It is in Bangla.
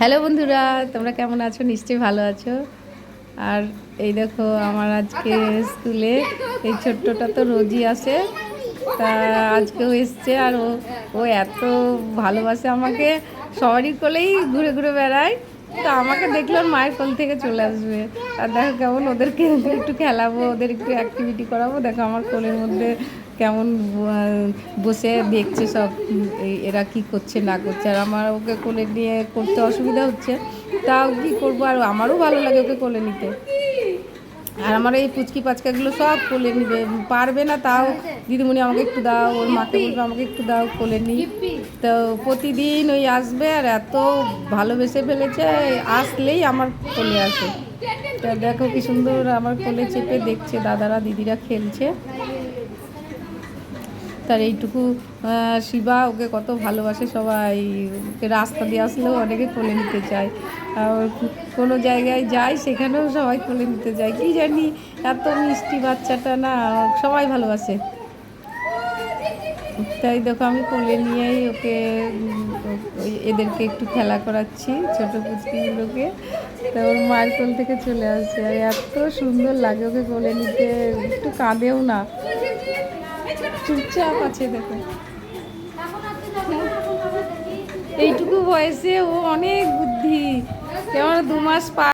হ্যালো বন্ধুরা, তোমরা কেমন আছো? নিশ্চয়ই ভালো আছো। আর এই দেখো আমার আজকে স্কুলে এই ছোট্টটা তো রোজই আসে, তা আজকেও এসছে। আর ও ও এত ভালোবাসে আমাকে, সবারই কোলেই ঘুরে ঘুরে বেড়ায়। তো আমাকে দেখলে ওর মায়ের কোল থেকে চলে আসবে। আর দেখো কেমন ওদেরকে একটু খেলাবো, ওদের একটু অ্যাক্টিভিটি করাবো। দেখো আমার কোলের মধ্যে কেমন বসে দেখছে সব এরা কি করছে না করছে। আর আমার ওকে কোলে নিয়ে করতে অসুবিধা হচ্ছে, তাও কি করবো। আর আমারও ভালো লাগে ওকে কোলে নিতে। আর আমার এই পুচকি পাচকাগুলো সব কোলে নিবে, পারবে না, তাও দিদিমণি আমাকে একটু দাও, ওর মাকে বলবে আমাকে একটু দাও, কোলে নিই। তো প্রতিদিন ওই আসবে, আর এত ভালোবেসে ফেলেছে, আসলেই আমার কোলে আসে। তা দেখো কি সুন্দর আমার কোলে চেপে দেখছে, দাদারা দিদিরা খেলছে। তার এইটুকু শিবা ওকে কত ভালোবাসে সবাই। ওকে রাস্তা দিয়ে আসলেও অনেকে কোলে নিতে চায়, আর কোনো জায়গায় যায় সেখানেও সবাই কোলে নিতে চায়। কি জানি এত মিষ্টি বাচ্চাটা না, সবাই ভালোবাসে। তাই দেখো আমি কোলে নিয়েই ওকে এদেরকে একটু খেলা করাচ্ছি, ছোটো পুচকিগুলোকে। তা ওর মায়ের কোল থেকে চলে আসছে, আর এত সুন্দর লাগে ওকে কোলে নিতে, একটু কাঁদেও না, চুপচাপ আছে। দেখো এইটুকু বয়সে ও অনেক বুদ্ধি, কেমন 2 মাস